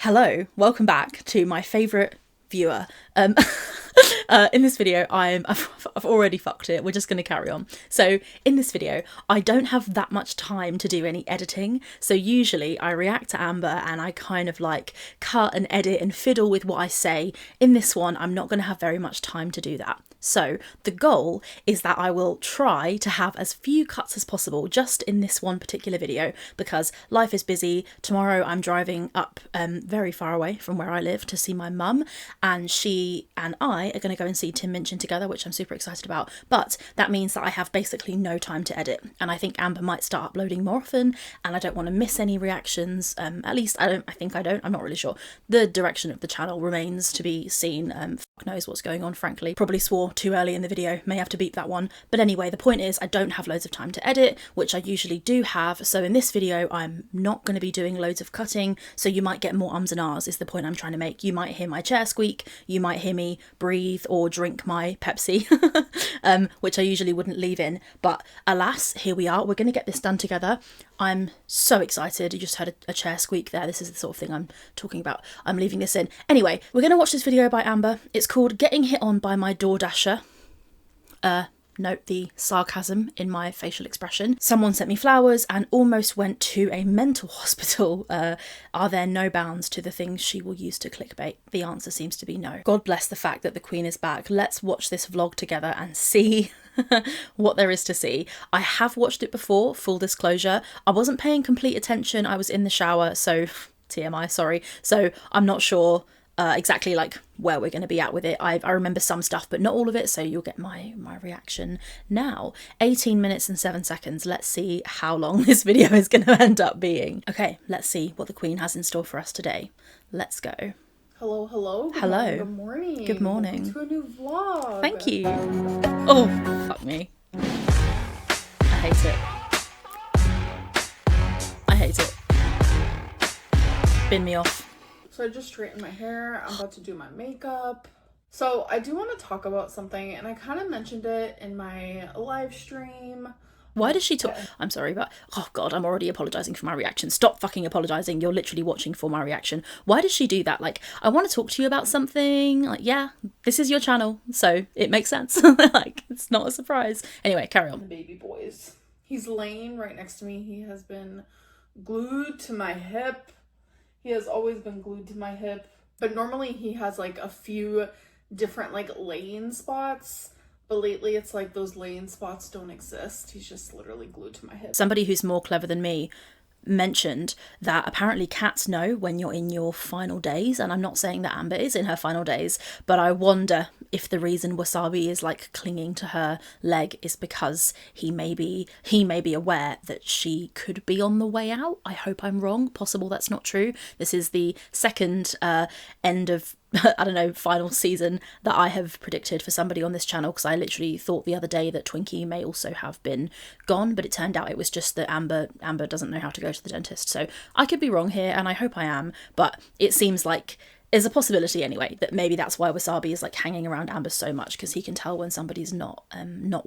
Hello, welcome back to my favourite viewer. In this video, I've already fucked it. We're just going to carry on. So in this video, I don't have that much time to do any editing. So usually I react to Amber and I kind of like cut and edit and fiddle with what I say. In this one, I'm not going to have very much time to do that. So the goal is that I will try to have as few cuts as possible just in this one particular video because life is busy. Tomorrow I'm driving up very far away from where I live to see my mum, and she and I are going to go and see Tim Minchin together, which I'm super excited about. But that means that I have basically no time to edit, and I think Amber might start uploading more often, and I don't want to miss any reactions. At least I'm not really sure. The direction of the channel remains to be seen. Fuck knows what's going on, frankly. Probably swore too early in the video, may have to beep that one. But anyway, the point is I don't have loads of time to edit, which I usually do have. So in this video, I'm not going to be doing loads of cutting. So you might get more ums and ahs is the point I'm trying to make. You might hear my chair squeak, you might hear me breathe or drink my Pepsi, which I usually wouldn't leave in. But alas, here we are. We're going to get this done together. I'm so excited. You just heard a chair squeak there. This is the sort of thing I'm talking about. I'm leaving this in. Anyway, we're going to watch this video by Amber. It's called Getting Hit On by My DoorDasher. Note the sarcasm in my facial expression. Someone sent me flowers and almost went to a mental hospital. Are there no bounds to the things she will use to clickbait? The answer seems to be no. God bless the fact that the Queen is back. Let's watch this vlog together and see what there is to see. I have watched it before, full disclosure. I wasn't paying complete attention. I was in the shower, so TMI, sorry. So I'm not sure exactly like where we're going to be at with it. I remember some stuff but not all of it, so you'll get my reaction now. 18 minutes and 7 seconds. Let's see how long this video is going to end up being. Okay, let's see what the Queen has in store for us today. Let's go. Hello. Hello. Good morning. Good morning. Welcome to a new vlog. Thank you. Oh, fuck me. I hate it. I hate it. Bin me off. So I just straightened my hair. I'm about to do my makeup. So I do want to talk about something, and I kind of mentioned it in my live stream. Why does she talk? I'm sorry, but oh god, I'm already apologising for my reaction. Stop fucking apologising. You're literally watching for my reaction. Why does she do that? Like, I want to talk to you about something. Like, yeah, this is your channel, so it makes sense. Like, it's not a surprise. Anyway, carry on. The baby boys. He's laying right next to me. He has been glued to my hip. He has always been glued to my hip, but normally he has like a few different like laying spots, but lately it's like those laying spots don't exist. He's just literally glued to my hip. Somebody who's more clever than me mentioned that apparently cats know when you're in your final days, and I'm not saying that Amber is in her final days, but I wonder if the reason Wasabi is like clinging to her leg is because he may be aware that she could be on the way out. I hope I'm wrong. Possible that's not true. This is the second end of I don't know, final season that I have predicted for somebody on this channel, because I literally thought the other day that Twinkie may also have been gone, but it turned out it was just that Amber doesn't know how to go to the dentist. So I could be wrong here, and I hope I am, but it seems like there's a possibility anyway that maybe that's why Wasabi is like hanging around Amber so much, because he can tell when somebody's not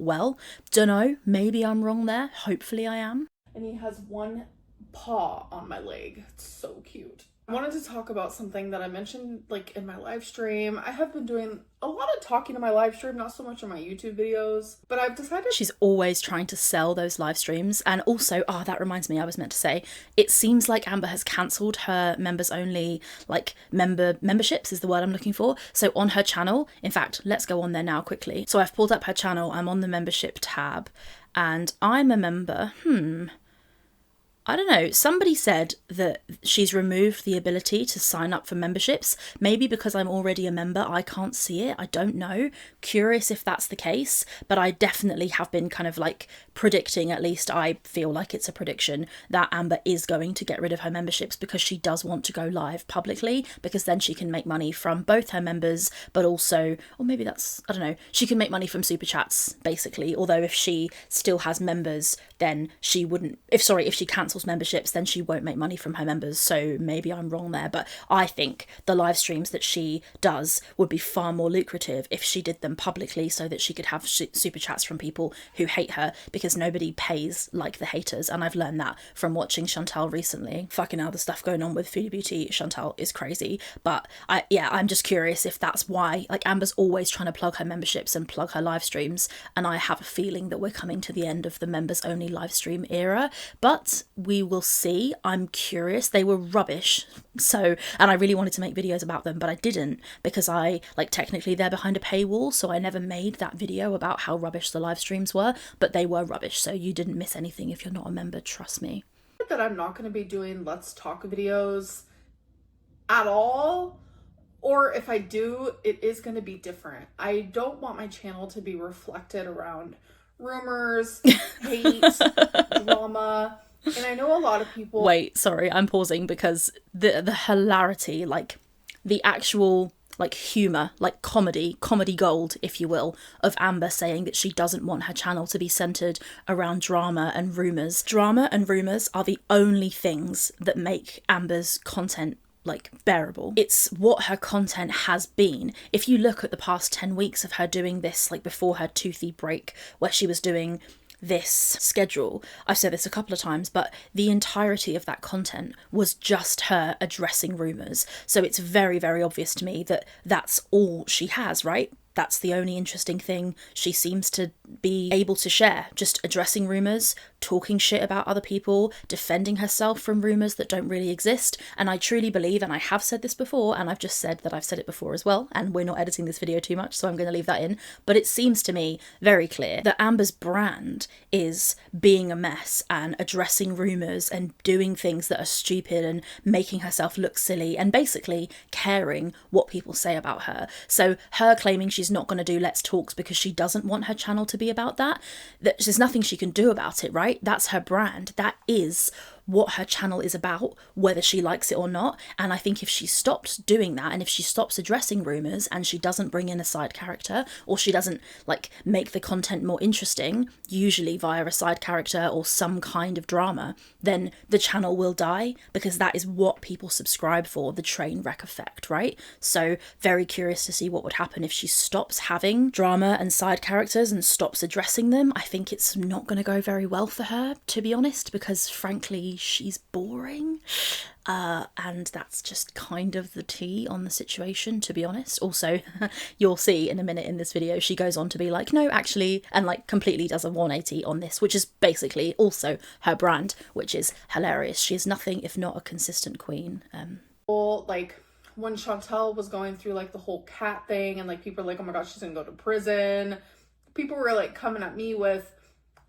well. Dunno, maybe I'm wrong there. Hopefully I am. And he has one paw on my leg. It's so cute. I wanted to talk about something that I mentioned like in my live stream. I have been doing a lot of talking in my live stream, not so much in my YouTube videos, but I've decided... She's always trying to sell those live streams. And also, that reminds me, I was meant to say, it seems like Amber has cancelled her members only, like memberships is the word I'm looking for. So on her channel, in fact, let's go on there now quickly. So I've pulled up her channel, I'm on the membership tab, and I'm a member. I don't know, somebody said that she's removed the ability to sign up for memberships. Maybe because I'm already a member, I can't see it. I don't know. Curious if that's the case, but I definitely have been kind of like predicting, at least I feel like it's a prediction, that Amber is going to get rid of her memberships because she does want to go live publicly, because then she can make money from both her members, but also, or maybe that's, I don't know, she can make money from super chats, basically. Although if she still has members, then she wouldn't, if she cancels cancels memberships, then she won't make money from her members. So maybe I'm wrong there, but I think the live streams that she does would be far more lucrative if she did them publicly, so that she could have super chats from people who hate her, because nobody pays like the haters. And I've learned that from watching Chantal recently. Fucking hell, the stuff going on with Foodie Beauty Chantal is crazy. But I'm just curious if that's why, like, Amber's always trying to plug her memberships and plug her live streams, and I have a feeling that we're coming to the end of the members only live stream era, but we will see. I'm curious. They were rubbish, so, and I really wanted to make videos about them, but I didn't, because technically they're behind a paywall, so I never made that video about how rubbish the live streams were, but they were rubbish, so you didn't miss anything if you're not a member, trust me. That I'm not going to be doing Let's Talk videos at all, or if I do, it is going to be different. I don't want my channel to be reflected around rumors, hate, drama, and I know a lot of people... Wait, sorry, I'm pausing because the hilarity, like the actual like humour, like comedy gold, if you will, of Amber saying that she doesn't want her channel to be centred around drama and rumours. Drama and rumours are the only things that make Amber's content like bearable. It's what her content has been. If you look at the past 10 weeks of her doing this, like before her toothy break, where she was doing this schedule, I've said this a couple of times, but the entirety of that content was just her addressing rumours. So it's very, very obvious to me that that's all she has, right? That's the only interesting thing she seems to be able to share. Just addressing rumours, talking shit about other people, defending herself from rumours that don't really exist. And I truly believe, and I have said this before, and I've just said that I've said it before as well, and we're not editing this video too much, so I'm going to leave that in. But it seems to me very clear that Amber's brand is being a mess and addressing rumours and doing things that are stupid and making herself look silly and basically caring what people say about her. So her claiming she's not going to do Let's Talks because she doesn't want her channel to be about that, there's nothing she can do about it, right? That's her brand. That is what her channel is about, whether she likes it or not. And I think if she stops doing that, and if she stops addressing rumours, and she doesn't bring in a side character, or she doesn't like make the content more interesting, usually via a side character or some kind of drama, then the channel will die, because that is what people subscribe for, the train wreck effect, right? So very curious to see what would happen if she stops having drama and side characters and stops addressing them. I think it's not going to go very well for her, to be honest, because frankly she's boring, and that's just kind of the tea on the situation, to be honest. Also, you'll see in a minute in this video, she goes on to be like, no, actually, and like completely does a 180 on this, which is basically also her brand, which is hilarious. She is nothing if not a consistent queen. Well, like when Chantal was going through like the whole cat thing, and like people were like, oh my gosh, she's gonna go to prison, people were like coming at me with,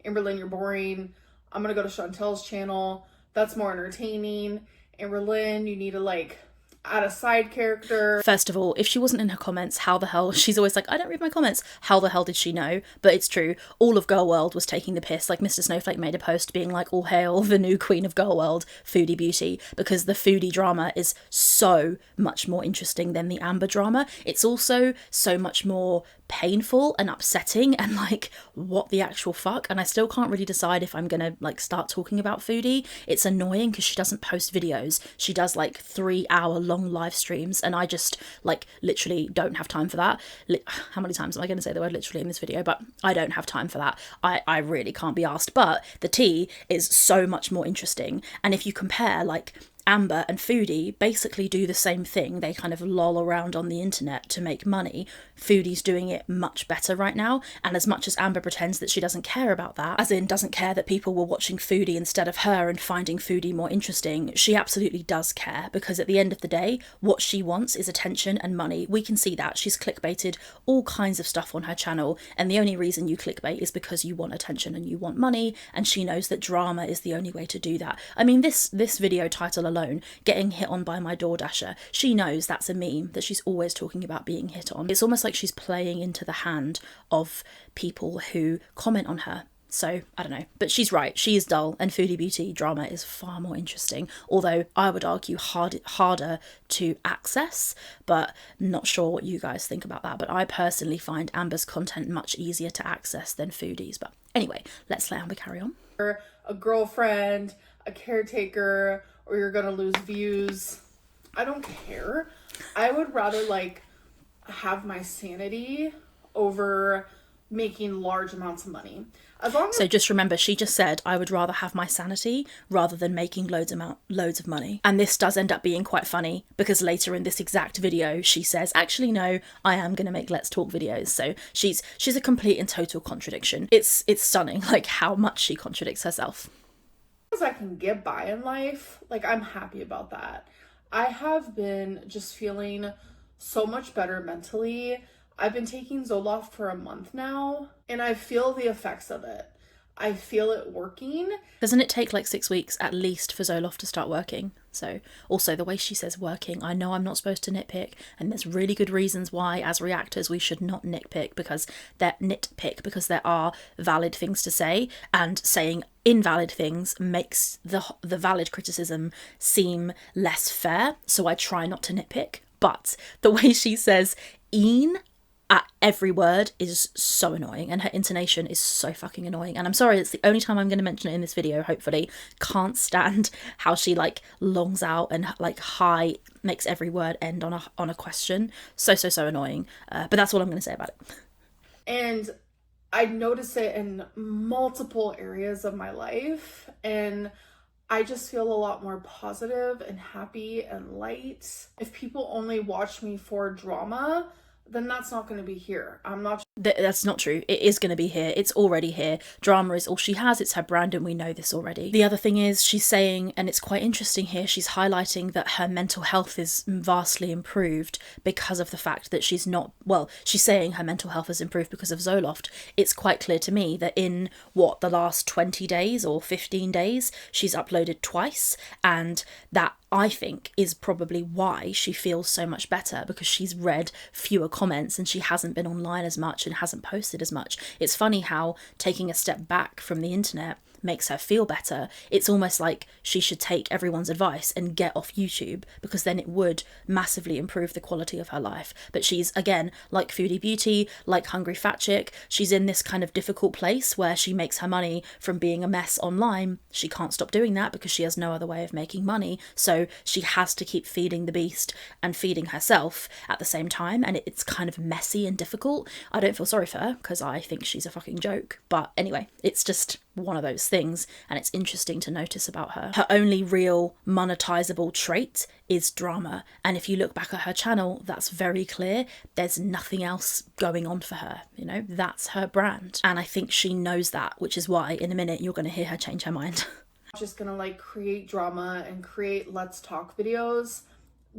Amberlynn, you're boring, I'm gonna go to Chantal's channel, that's more entertaining. Amberlynn, you need to like add a side character. First of all, if she wasn't in her comments, how the hell, she's always like, I don't read my comments. How the hell did she know? But it's true. All of Girl World was taking the piss. Like Mr. Snowflake made a post being like, all hail the new queen of Girl World, Foodie Beauty, because the foodie drama is so much more interesting than the Amber drama. It's also so much more painful and upsetting and like, what the actual fuck? And I still can't really decide if I'm gonna like start talking about Foodie. It's annoying because she doesn't post videos. She does like 3-hour long live streams, and I just like literally don't have time for that. How many times am I going to say the word literally in this video? But I don't have time for that. I really can't be asked. But the tea is so much more interesting. And if you compare like Amber and Foodie basically do the same thing. They kind of loll around on the internet to make money. Foodie's doing it much better right now, and as much as Amber pretends that she doesn't care about that, as in doesn't care that people were watching Foodie instead of her and finding Foodie more interesting, she absolutely does care, because at the end of the day, what she wants is attention and money. We can see that. She's clickbaited all kinds of stuff on her channel, and the only reason you clickbait is because you want attention and you want money, and she knows that drama is the only way to do that. I mean, this video title alone, getting hit on by my DoorDasher, she knows that's a meme, that she's always talking about being hit on. It's almost like she's playing into the hand of people who comment on her. So, I don't know. But she's right. She is dull, and Foodie Beauty drama is far more interesting. Although, I would argue harder to access, but not sure what you guys think about that. But I personally find Amber's content much easier to access than Foodie's. But anyway, let's let Amber carry on. A girlfriend, a caretaker or you're gonna lose views. I don't care. I would rather like have my sanity over making large amounts of money. As long as So just remember, she just said, I would rather have my sanity rather than making loads of money. And this does end up being quite funny because later in this exact video, she says, actually, no, I am going to make Let's Talk videos. So she's a complete and total contradiction. It's stunning, like how much she contradicts herself. as I can get by in life, like I'm happy about that. I have been just feeling so much better mentally. I've been taking Zoloft for a month now, and I feel the effects of it. I feel it working. Doesn't it take like 6 weeks at least for Zoloft to start working? So also the way she says working, I know I'm not supposed to nitpick, and there's really good reasons why as reactors we should not nitpick because there are valid things to say, and saying invalid things makes the valid criticism seem less fair. So I try not to nitpick, but the way she says "een" at every word is so annoying, and her intonation is so fucking annoying. And I'm sorry, it's the only time I'm going to mention it in this video, hopefully. Can't stand how she like longs out and like high makes every word end on a question. So annoying. But that's all I'm going to say about it. And I notice it in multiple areas of my life, and I just feel a lot more positive and happy and light. If people only watch me for drama, then that's not going to be here. That's not true. It is going to be here. It's already here. Drama is all she has. It's her brand, and we know this already. The other thing is she's saying, and it's quite interesting here, she's highlighting that her mental health is vastly improved because of the fact that she's saying her mental health has improved because of Zoloft. It's quite clear to me that in the last 20 days or 15 days, she's uploaded twice, and that I think is probably why she feels so much better, because she's read fewer comments and she hasn't been online as much and hasn't posted as much. It's funny how taking a step back from the internet makes her feel better. It's almost like she should take everyone's advice and get off YouTube, because then it would massively improve the quality of her life. But she's, again, like Foodie Beauty, like Hungry Fat Chick, she's in this kind of difficult place where she makes her money from being a mess online. She can't stop doing that because she has no other way of making money, so she has to keep feeding the beast and feeding herself at the same time, and it's kind of messy and difficult. I don't feel sorry for her because I think she's a fucking joke, but anyway, it's just one of those things, and it's interesting to notice about her. Her only real monetizable trait is drama, and if you look back at her channel, that's very clear. There's nothing else going on for her, that's her brand, and I think she knows that, which is why in a minute you're going to hear her change her mind. Just gonna like create drama and create Let's Talk videos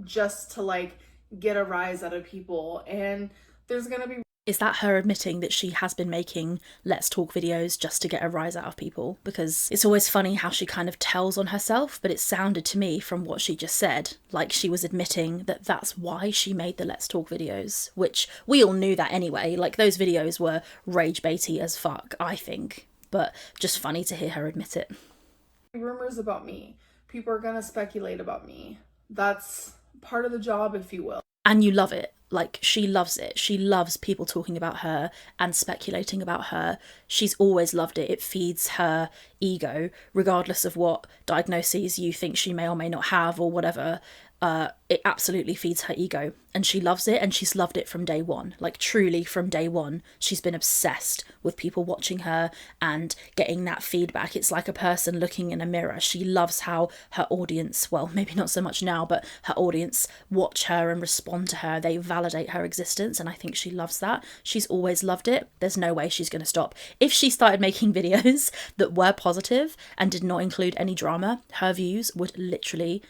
just to like get a rise out of people, and there's gonna be... Is that her admitting that she has been making Let's Talk videos just to get a rise out of people? Because it's always funny how she kind of tells on herself, but it sounded to me from what she just said like she was admitting that that's why she made the Let's Talk videos, which we all knew that anyway. Like, those videos were rage baity as fuck, I think, but just funny to hear her admit it. Rumors about me. People are gonna speculate about me. That's part of the job, if you will. And you love it. Like, she loves it. She loves people talking about her and speculating about her. She's always loved it. It feeds her ego, regardless of what diagnoses you think she may or may not have or whatever. It absolutely feeds her ego, and she loves it, and she's loved it from day one. Like, truly from day one, she's been obsessed with people watching her and getting that feedback. It's like a person looking in a mirror. She loves how her audience, well, maybe not so much now, but her audience watch her and respond to her. They validate her existence, and I think she loves that. She's always loved it. There's no way she's going to stop. If she started making videos that were positive and did not include any drama, her views would literally,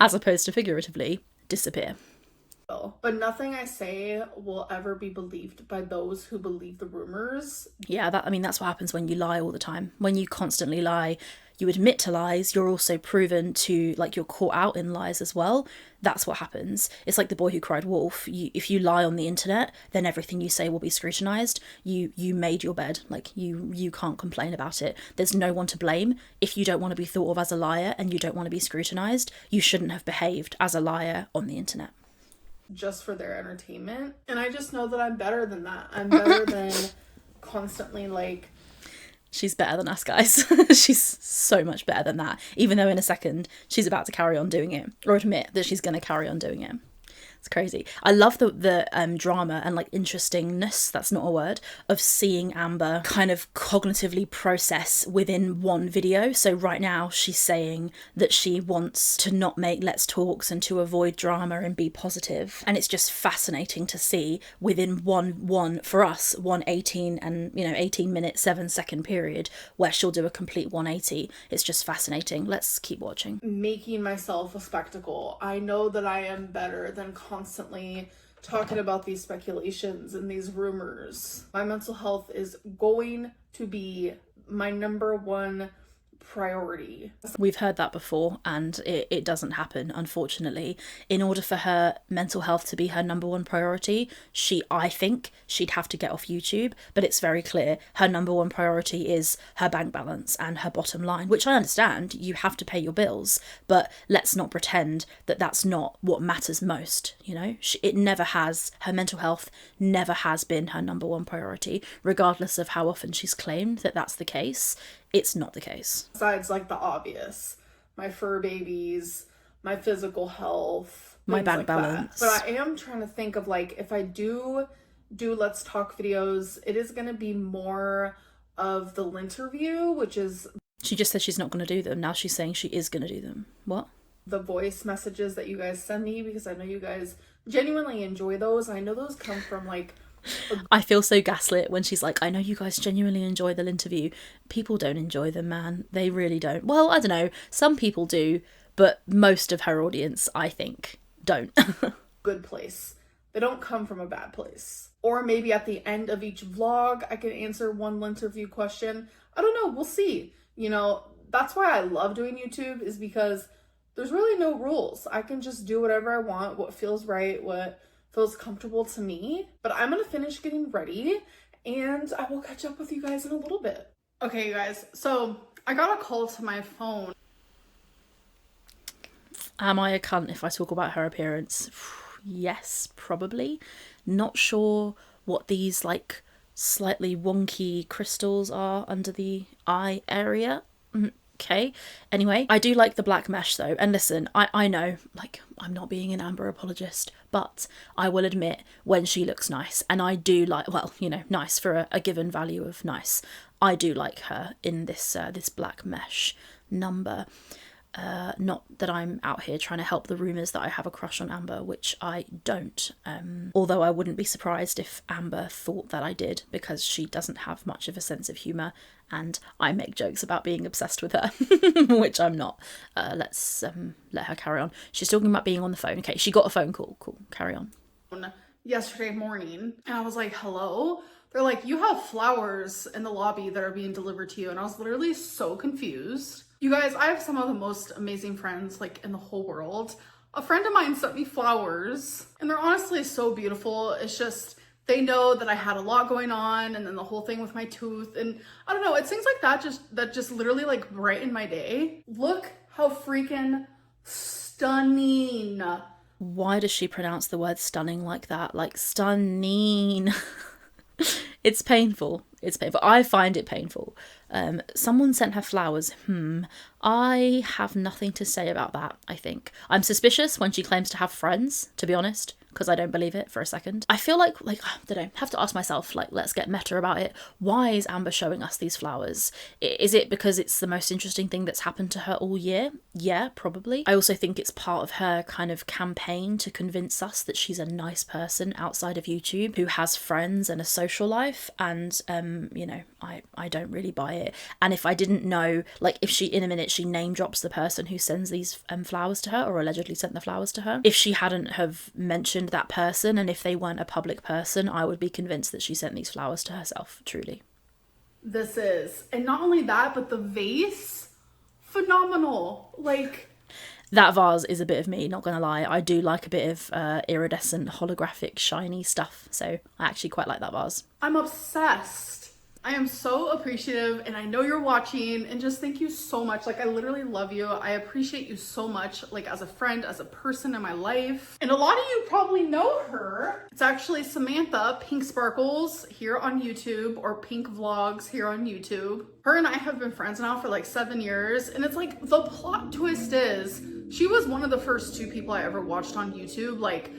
as opposed to figuratively, disappear. But nothing I say will ever be believed by those who believe the rumors. Yeah, that's what happens when you lie all the time. When you constantly lie, you admit to lies, you're also proven to, like, you're caught out in lies as well. That's what happens. It's like the boy who cried wolf. If you lie on the internet, then everything you say will be scrutinized. You made your bed. Like, you can't complain about it. There's no one to blame. If you don't want to be thought of as a liar and you don't want to be scrutinized, you shouldn't have behaved as a liar on the internet. Just for their entertainment. And I just know that I'm better than that. I'm better than constantly, like... She's better than us, guys. She's so much better than that, even though in a second she's about to carry on doing it, or admit that she's going to carry on doing it. It's crazy. I love the drama and like interestingness, that's not a word, of seeing Amber kind of cognitively process within one video. So right now she's saying that she wants to not make Let's Talks and to avoid drama and be positive. And it's just fascinating to see within one for us, 118 and 18 minute, 7-second period where she'll do a complete 180. It's just fascinating. Let's keep watching. Making myself a spectacle. I know that I am better than constantly talking about these speculations and these rumors. My mental health is going to be my number one priority. We've heard that before, and it doesn't happen, unfortunately. In order for her mental health to be her number one priority, I think she'd have to get off YouTube, but it's very clear her number one priority is her bank balance and her bottom line, which I understand, you have to pay your bills, but let's not pretend that that's not what matters most, it never has. Her mental health never has been her number one priority, regardless of how often she's claimed that that's the case. It's not the case. Besides like the obvious, my fur babies, my physical health, my bank balance. But I am trying to think of like, if I do Let's Talk videos, it is going to be more of the interview, which is... She just said she's not going to do them. Now she's saying she is going to do them. What? The voice messages that you guys send me, because I know you guys genuinely enjoy those. I know those come from like... I feel so gaslit when she's like, I know you guys genuinely enjoy the interview. People don't enjoy them, man. They really don't. Well, I don't know. Some people do, but most of her audience, I think, don't. Good place. They don't come from a bad place. Or maybe at the end of each vlog, I can answer one interview question. I don't know. We'll see. That's why I love doing YouTube, is because there's really no rules. I can just do whatever I want, what feels right, what feels comfortable to me. But I'm gonna finish getting ready and I will catch up with you guys in a little bit. Okay, you guys, so I got a call to my phone. Am I a cunt if I talk about her appearance? Yes, probably. Not sure what these like slightly wonky crystals are under the eye area. Okay. Anyway, I do like the black mesh though. And listen, I know, like, I'm not being an Amber apologist, but I will admit when she looks nice, and I do like, well, nice for a given value of nice. I do like her in this this black mesh number. Not that I'm out here trying to help the rumours that I have a crush on Amber, which I don't. Although I wouldn't be surprised if Amber thought that I did, because she doesn't have much of a sense of humour, and I make jokes about being obsessed with her, which I'm not. Let's let her carry on. She's talking about being on the phone. Okay, she got a phone call. Cool, carry on. Yesterday morning, and I was like, hello? They're like, you have flowers in the lobby that are being delivered to you, and I was literally so confused. You guys, I have some of the most amazing friends like in the whole world. A friend of mine sent me flowers and they're honestly so beautiful. It's just, they know that I had a lot going on, and then the whole thing with my tooth, and I don't know, it's things like that just literally like brighten my day. Look how freaking stunning. Why does she pronounce the word stunning like that? Like stunning. It's painful. It's painful. I find it painful. Someone sent her flowers. I have nothing to say about that, I think. I'm suspicious when she claims to have friends, to be honest, because I don't believe it for a second. I feel like, I don't know, have to ask myself, like, let's get meta about it. Why is Amber showing us these flowers? Is it because it's the most interesting thing that's happened to her all year? Yeah, probably. I also think it's part of her kind of campaign to convince us that she's a nice person outside of YouTube who has friends and a social life, and, I don't really buy it. And if I didn't know, like, if she, in a minute, she name drops the person who sends these flowers to her, or allegedly sent the flowers to her. If she hadn't have mentioned that person, and if they weren't a public person, I would be convinced that she sent these flowers to herself, truly. This is, and not only that, but the vase, phenomenal. Like, that vase is a bit of me, not gonna lie. I do like a bit of iridescent, holographic, shiny stuff, so I actually quite like that vase. I'm obsessed. I am so appreciative, and I know you're watching, and just thank you so much. Like, I literally love you. I appreciate you so much, like as a friend, as a person in my life. And a lot of you probably know her. It's actually Samantha Pink Sparkles here on YouTube, or Pink Vlogs here on YouTube. Her and I have been friends now for like 7 years, and it's like the plot twist is she was one of the first 2 people I ever watched on YouTube, like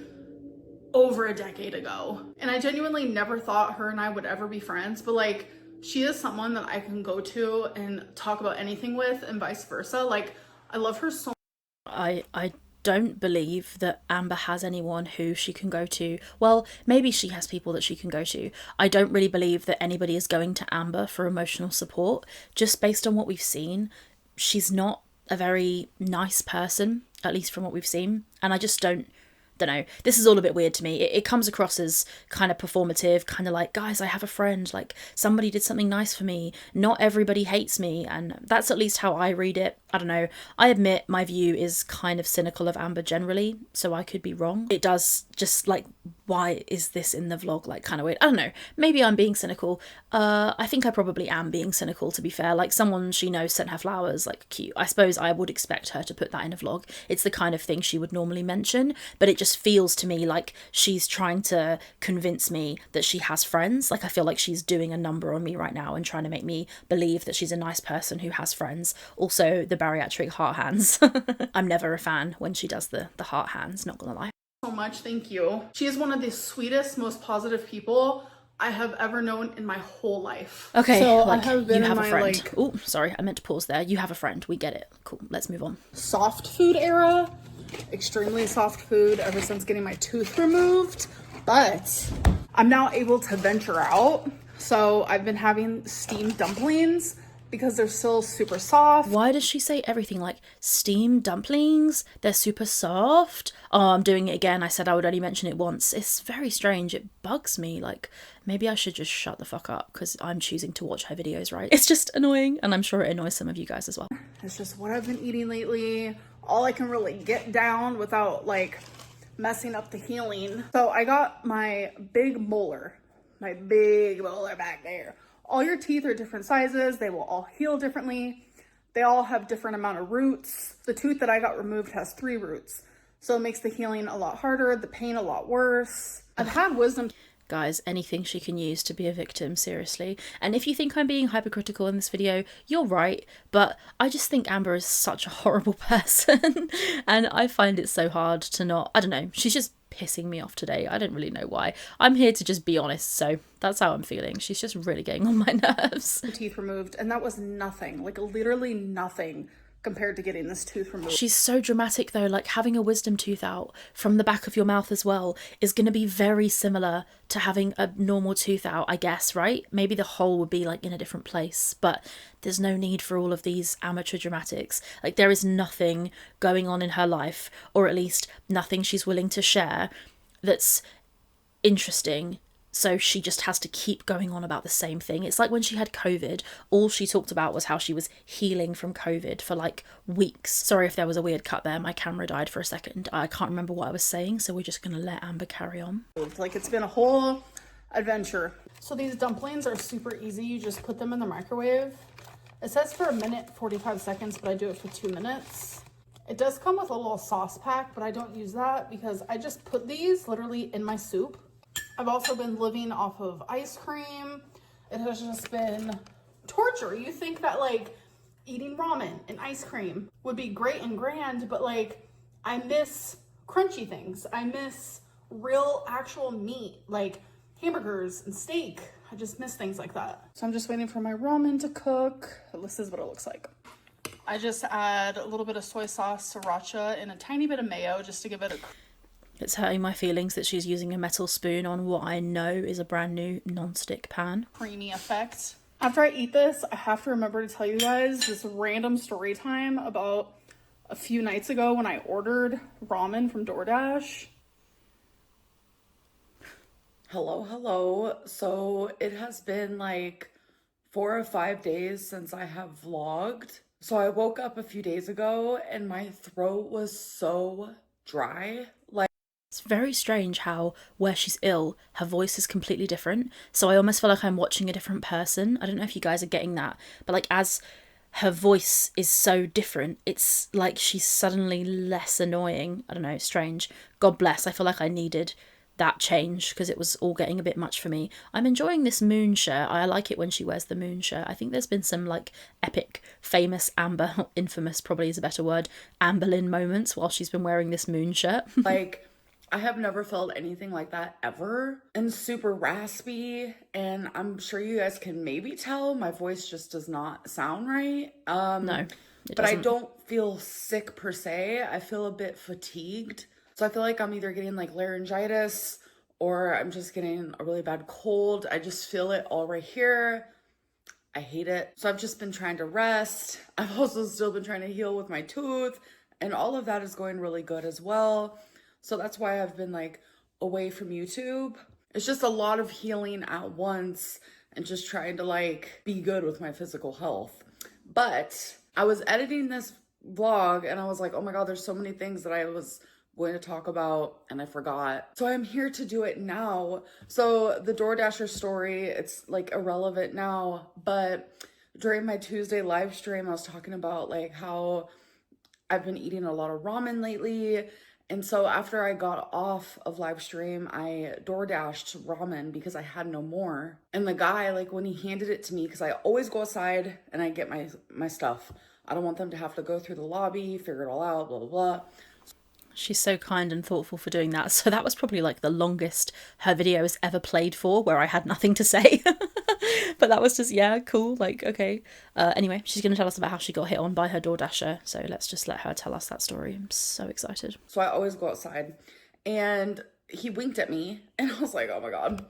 over a decade ago. And I genuinely never thought her and I would ever be friends, but like she is someone that I can go to and talk about anything with, and vice versa. Like, I love her so much. I don't believe that Amber has anyone who she can go to. Well, maybe she has people that she can go to. I don't really believe that anybody is going to Amber for emotional support. Just based on what we've seen, she's not a very nice person, at least from what we've seen. And I just don't know, this is all a bit weird to me. It comes across as kind of performative, kind of like, guys, I have a friend, like somebody did something nice for me, not everybody hates me, and that's at least how I read it. I don't know, I admit my view is kind of cynical of Amber generally, so I could be wrong. It does just like, why is this in the vlog, like kind of weird. I don't know, maybe I'm being cynical. I think I probably am being cynical, to be fair. Like, someone she knows sent her flowers, like cute. I suppose I would expect her to put that in a vlog. It's the kind of thing she would normally mention, but it just feels to me like she's trying to convince me that she has friends. Like, I feel like she's doing a number on me right now and trying to make me believe that she's a nice person who has friends. Also, the bariatric heart hands. I'm never a fan when she does the heart hands, not gonna lie. So much, thank you. She is one of the sweetest, most positive people I have ever known in my whole life. Okay, so like, I have been you have in a my, friend. like, Oh, sorry, I meant to pause there. You have a friend. We get it. Cool, let's move on. Soft food era. Extremely soft food ever since getting my tooth removed. But I'm now able to venture out. So I've been having steamed dumplings because they're still super soft. Why does she say everything like steamed dumplings? They're super soft. Oh, I'm doing it again. I said I would only mention it once. It's very strange. It bugs me. Like, maybe I should just shut the fuck up because I'm choosing to watch her videos, right? It's just annoying, and I'm sure it annoys some of you guys as well. It's just what I've been eating lately. All I can really get down without like messing up the healing. So I got my big molar back there. All your teeth are different sizes. They will all heal differently. They all have different amount of roots. The tooth that I got removed has 3 roots. So it makes the healing a lot harder, the pain a lot worse. I've had wisdom. Guys, anything she can use to be a victim, seriously. And if you think I'm being hypercritical in this video, you're right, but I just think Amber is such a horrible person, and I find it so hard to not, I don't know, she's just pissing me off today. I don't really know why. I'm here to just be honest, so that's how I'm feeling. She's just really getting on my nerves. Teeth removed, and that was nothing, like literally nothing compared to getting this tooth removed. She's so dramatic though, like having a wisdom tooth out from the back of your mouth as well is going to be very similar to having a normal tooth out, I guess, right? Maybe the hole would be like in a different place, but there's no need for all of these amateur dramatics. Like, there is nothing going on in her life, or at least nothing she's willing to share, that's interesting. So she just has to keep going on about the same thing. It's like when she had COVID, all she talked about was how she was healing from COVID for like weeks. Sorry if there was a weird cut there. My camera died for a second. I can't remember what I was saying, so we're just going to let Amber carry on. Like, it's been a whole adventure. So these dumplings are super easy. You just put them in the microwave. It says for 1:45 seconds, but I do it for 2 minutes. It does come with a little sauce pack, but I don't use that because I just put these literally in my soup. I've also been living off of ice cream. It has just been torture. You think that like eating ramen and ice cream would be great and grand, but like I miss crunchy things. I miss real actual meat, like hamburgers and steak. I just miss things like that. So I'm just waiting for my ramen to cook. This is what it looks like. I just add a little bit of soy sauce, sriracha, and a tiny bit of mayo just to give it a... It's hurting my feelings that she's using a metal spoon on what I know is a brand new non-stick pan. Creamy effect. After I eat this, I have to remember to tell you guys this random story time about a few nights ago when I ordered ramen from DoorDash. Hello. So it has been like 4 or 5 days since I have vlogged. So I woke up a few days ago and my throat was so dry. It's very strange how, where she's ill, her voice is completely different. So I almost feel like I'm watching a different person. I don't know if you guys are getting that, but like as her voice is so different, it's like she's suddenly less annoying. I don't know, strange. God bless. I feel like I needed that change because it was all getting a bit much for me. I'm enjoying this moon shirt. I like it when she wears the moon shirt. I think there's been some like epic, famous Amber, infamous probably is a better word, Amberlynn moments while she's been wearing this moon shirt. Like, I have never felt anything like that ever, and super raspy, and I'm sure you guys can maybe tell my voice just does not sound right. No, it but I doesn't. don't feel sick per se. I feel a bit fatigued. So I feel like I'm either getting like laryngitis or I'm just getting a really bad cold. I just feel it all right here. I hate it. So I've just been trying to rest. I've also still been trying to heal with my tooth, and all of that is going really good as well. So that's why I've been like away from YouTube. It's just a lot of healing at once and just trying to like be good with my physical health. But I was editing this vlog and I was like, oh my God, there's so many things that I was going to talk about and I forgot. So I'm here to do it now. So the DoorDasher story, it's like irrelevant now, but during my Tuesday live stream, I was talking about like how I've been eating a lot of ramen lately. And so after I got off of live stream, I DoorDashed ramen because I had no more. And the guy, like when he handed it to me, because I always go outside and I get my stuff. I don't want them to have to go through the lobby, figure it all out, blah, blah, blah. She's so kind and thoughtful for doing that. So that was probably like the longest her video has ever played for, where I had nothing to say. But that was just, yeah, cool. Like, okay. Anyway, she's going to tell us about how she got hit on by her DoorDasher. So let's just let her tell us that story. I'm so excited. So I always go outside and he winked at me and I was like, oh my God.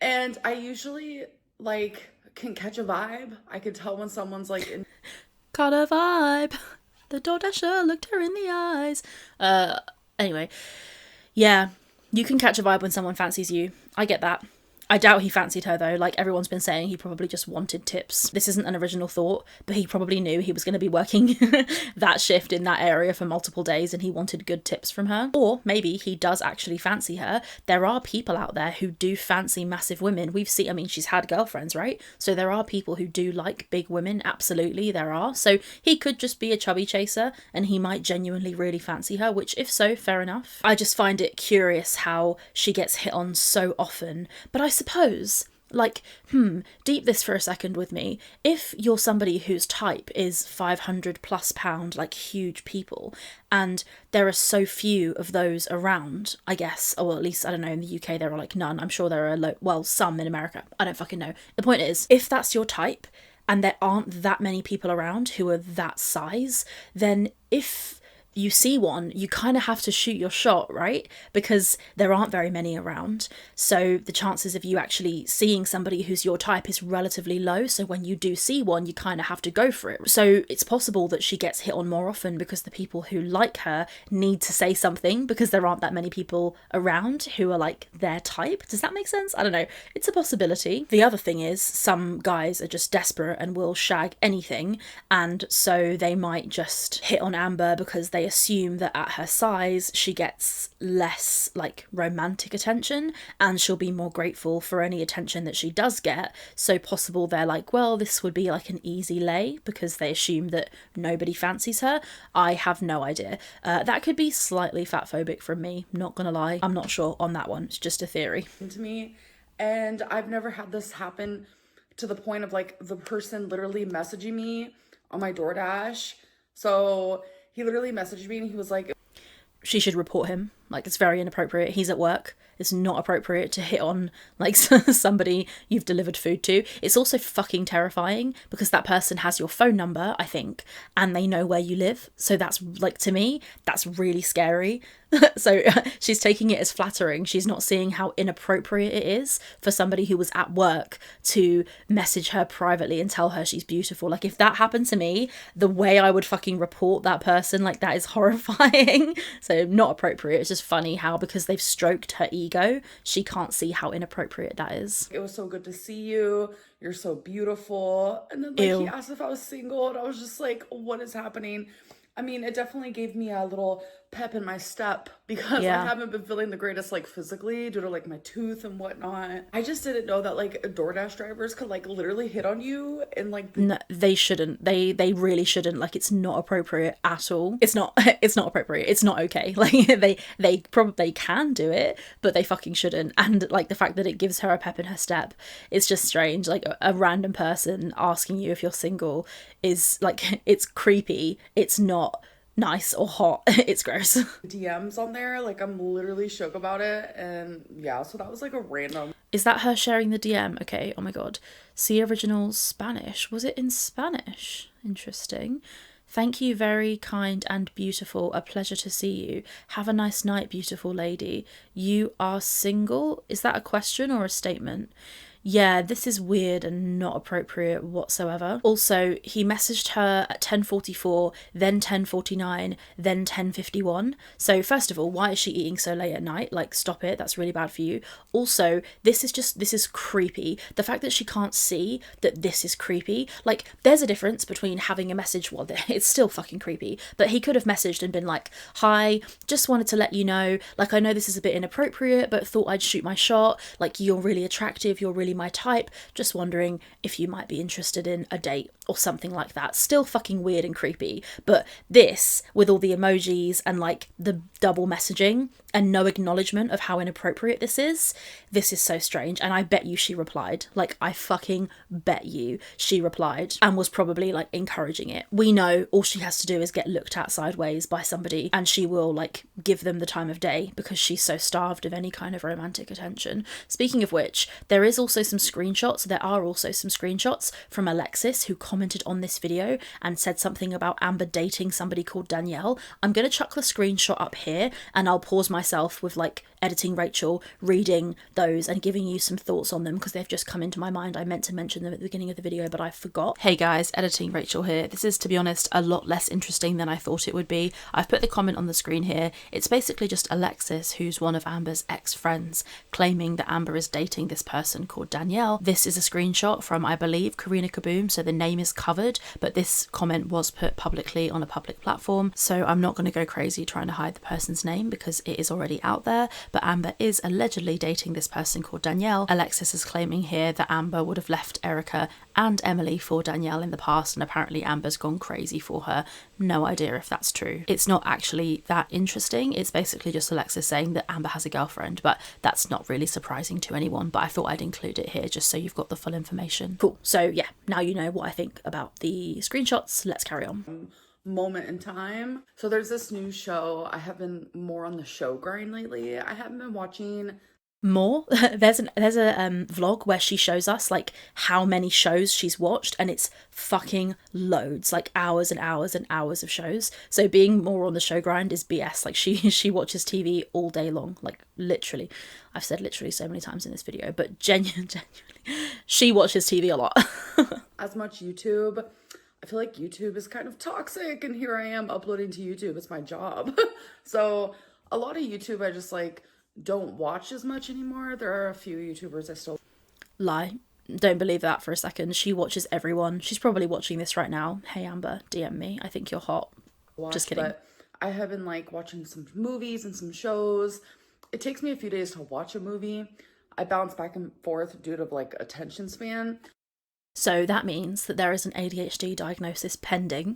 And I usually like can catch a vibe. I could tell when someone's like in. Caught a vibe. The DoorDasher looked her in the eyes. Anyway, yeah, you can catch a vibe when someone fancies you. I get that. I doubt he fancied her though. Like everyone's been saying, he probably just wanted tips. This isn't an original thought, but he probably knew he was going to be working that shift in that area for multiple days and he wanted good tips from her. Or maybe he does actually fancy her. There are people out there who do fancy massive women. We've seen, I mean, she's had girlfriends, right? So there are people who do like big women. Absolutely, there are. So he could just be a chubby chaser and he might genuinely really fancy her, which if so, fair enough. I just find it curious how she gets hit on so often. But I suppose, like, deep this for a second with me. If you're somebody whose type is 500+ pound, like huge people, and there are so few of those around, I guess, or at least, I don't know, in the UK there are like none. I'm sure there are, well, some in America. I don't fucking know. The point is, if that's your type, and there aren't that many people around who are that size, then if you see one, you kind of have to shoot your shot, right? Because there aren't very many around. So the chances of you actually seeing somebody who's your type is relatively low. So when you do see one, you kind of have to go for it. So it's possible that she gets hit on more often because the people who like her need to say something because there aren't that many people around who are like their type. Does that make sense? I don't know. It's a possibility. The other thing is some guys are just desperate and will shag anything. And so they might just hit on Amber because they assume that at her size she gets less like romantic attention and she'll be more grateful for any attention that she does get. So possible they're like, well, this would be like an easy lay because they assume that nobody fancies her. I have no idea. That could be slightly fatphobic from me, not gonna lie. I'm not sure on that one. It's just a theory. To me, and I've never had this happen to the point of like the person literally messaging me on my DoorDash. So he literally messaged me and he was like, she should report him. Like, it's very inappropriate. He's at work. It's not appropriate to hit on, like, somebody you've delivered food to. It's also fucking terrifying because that person has your phone number, I think, and they know where you live. So that's, like, to me, that's really scary. So she's taking it as flattering. She's not seeing how inappropriate it is for somebody who was at work to message her privately and tell her she's beautiful. Like, if that happened to me, the way I would fucking report that person, like, that is horrifying. So not appropriate. It's just funny how, because they've stroked her ego, she can't see how inappropriate that is. it was so good to see you. You're so beautiful. And then like he asked if I was single and I was just like, what is happening? I mean, it definitely gave me a little pep in my step because Yeah. I haven't been feeling the greatest like physically due to like my tooth and whatnot. I just didn't know that like DoorDash drivers could like literally hit on you and like No, they shouldn't. They really shouldn't. Like, it's not appropriate at all. It's not it's not appropriate. It's not okay. Like, they probably can do it, but they fucking shouldn't. And like the fact that it gives her a pep in her step, it's just strange. Like a random person asking you if you're single is like, it's creepy. It's not nice or hot. It's gross. DMs on there. Like I'm literally shook about it. And yeah, so that was like a random. Is that her sharing the DM? Okay, oh my god. See original Spanish. Was it in Spanish? Interesting. Thank you, very kind and beautiful. A pleasure to see you. Have a nice night, beautiful lady. You are single? Is that a question or a statement? Yeah, this is weird and not appropriate whatsoever. Also, he messaged her at 10:44, then 10:49, then 10:51. So first of all, why is she eating so late at night? Like, stop it. That's really bad for you. Also, this is creepy. The fact that she can't see that this is creepy. Like, there's a difference between having a message, well, it's still fucking creepy, but he could have messaged and been like, hi, just wanted to let you know, like, I know this is a bit inappropriate, but thought I'd shoot my shot. Like, you're really attractive, you're really my type, just wondering if you might be interested in a date or something like that. Still fucking weird and creepy, but this, with all the emojis and like the double messaging and no acknowledgement of how inappropriate this is so strange. And I bet you she replied. Like, I fucking bet you she replied and was probably like encouraging it. We know all she has to do is get looked at sideways by somebody and she will like give them the time of day because she's so starved of any kind of romantic attention. Speaking of which, there are also some screenshots from Alexis, who commented on this video and said something about Amber dating somebody called Danielle. I'm going to chuck the screenshot up here and I'll pause myself with like editing Rachel, reading those and giving you some thoughts on them because they've just come into my mind. I meant to mention them at the beginning of the video, but I forgot. Hey guys, editing Rachel here. This is, to be honest, a lot less interesting than I thought it would be. I've put the comment on the screen here. It's basically just Alexis, who's one of Amber's ex-friends, claiming that Amber is dating this person called Danielle. This is a screenshot from, I believe, Karina Kaboom, so the name is covered, but this comment was put publicly on a public platform, so I'm not going to go crazy trying to hide the person's name because it is already out there. But Amber is allegedly dating this person called Danielle. Alexis is claiming here that Amber would have left Erica and Emily for Danielle in the past, and apparently Amber's gone crazy for her. No idea if that's true. It's not actually that interesting. It's basically just Alexis saying that Amber has a girlfriend, but that's not really surprising to anyone, but I thought I'd include it here just so you've got the full information. Cool. So yeah, now you know what I think about the screenshots. Let's carry on. Moment in time. So there's this new show. I have been more on the show grind lately. I haven't been watching more. There's a vlog where she shows us like how many shows she's watched, and it's fucking loads, like hours and hours and hours of shows. So being more on the show grind is BS. Like she watches TV all day long, like literally. I've said literally so many times in this video, but genuinely she watches TV a lot. as much YouTube. I feel like YouTube is kind of toxic, and here I am uploading to YouTube. It's my job. So a lot of YouTube I just like don't watch as much anymore. There are a few YouTubers I still lie. Don't believe that for a second. She watches everyone. She's probably watching this right now. Hey Amber, DM me. I think you're hot. watch. Just kidding. But I have been like watching some movies and some shows. It takes me a few days to watch a movie. I bounce back and forth due to like attention span. So that means that there is an ADHD diagnosis pending.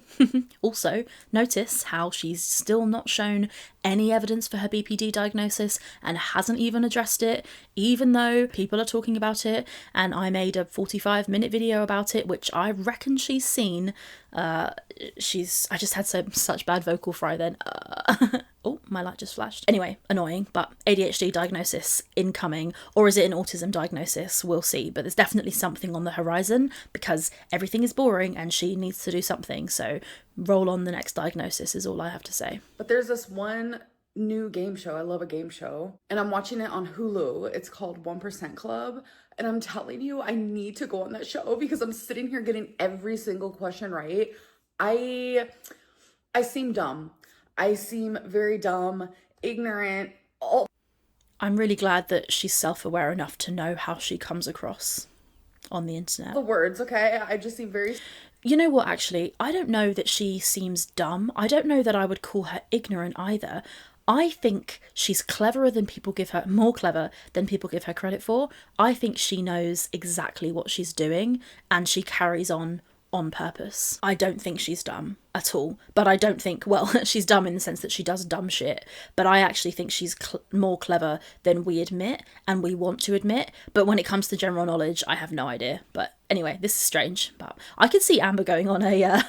Also, notice how she's still not shown any evidence for her BPD diagnosis and hasn't even addressed it, even though people are talking about it. And I made a 45-minute video about it, which I reckon she's seen. I just had such bad vocal fry then. Oh, my light just flashed. Anyway, annoying, but ADHD diagnosis incoming, or is it an autism diagnosis? We'll see, but there's definitely something on the horizon because everything is boring and she needs to do something. So roll on the next diagnosis is all I have to say. But there's this one new game show. I love a game show, and I'm watching it on Hulu. It's called 1% Club. And I'm telling you, I need to go on that show because I'm sitting here getting every single question right. I seem dumb. I seem very dumb, ignorant. I'm really glad that she's self-aware enough to know how she comes across on the internet. The words, okay? I just seem very... You know what, actually, I don't know that she seems dumb. I don't know that I would call her ignorant either. I think she's cleverer than people give her, more clever than people give her credit for. I think she knows exactly what she's doing and she carries on purpose. I don't think she's dumb at all, but I don't think, well, she's dumb in the sense that she does dumb shit, but I actually think she's more clever than we admit and we want to admit. But when it comes to general knowledge, I have no idea. But anyway, this is strange, but I could see Amber going on a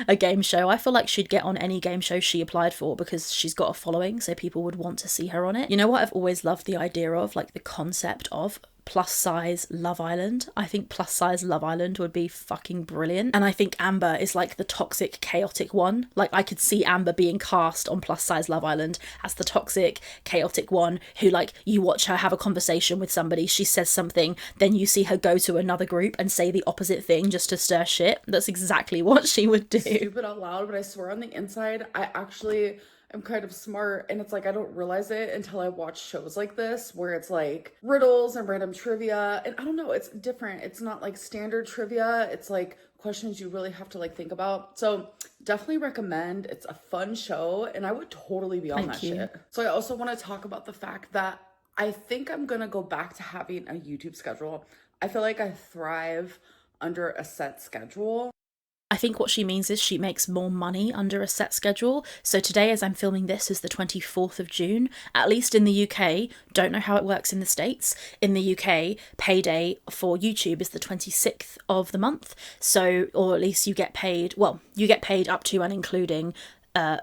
a game show. I feel like she'd get on any game show she applied for because she's got a following, so people would want to see her on it. You know what I've always loved the idea of, like the concept of plus size Love Island. I think plus size Love Island would be fucking brilliant. And I think Amber is like the toxic, chaotic one. Like I could see Amber being cast on plus size Love Island as the toxic, chaotic one who, like, you watch her have a conversation with somebody, she says something, then you see her go to another group and say the opposite thing just to stir shit. That's exactly what she would do. Stupid out loud, but I swear on the inside, I actually am kind of smart, and it's like I don't realize it until I watch shows like this where it's like riddles and random trivia, and I don't know, it's different. It's not like standard trivia, it's like questions you really have to like think about. So definitely recommend. It's a fun show and I would totally be on that shit. So I also want to talk about the fact that I think I'm gonna go back to having a YouTube schedule. I feel like I thrive under a set schedule. I think what she means is she makes more money under a set schedule. So today, as I'm filming this, is the 24th of June. At least in the UK, don't know how it works in the States. In the UK, payday for YouTube is the 26th of the month. So, or at least you get paid, well, you get paid up to and including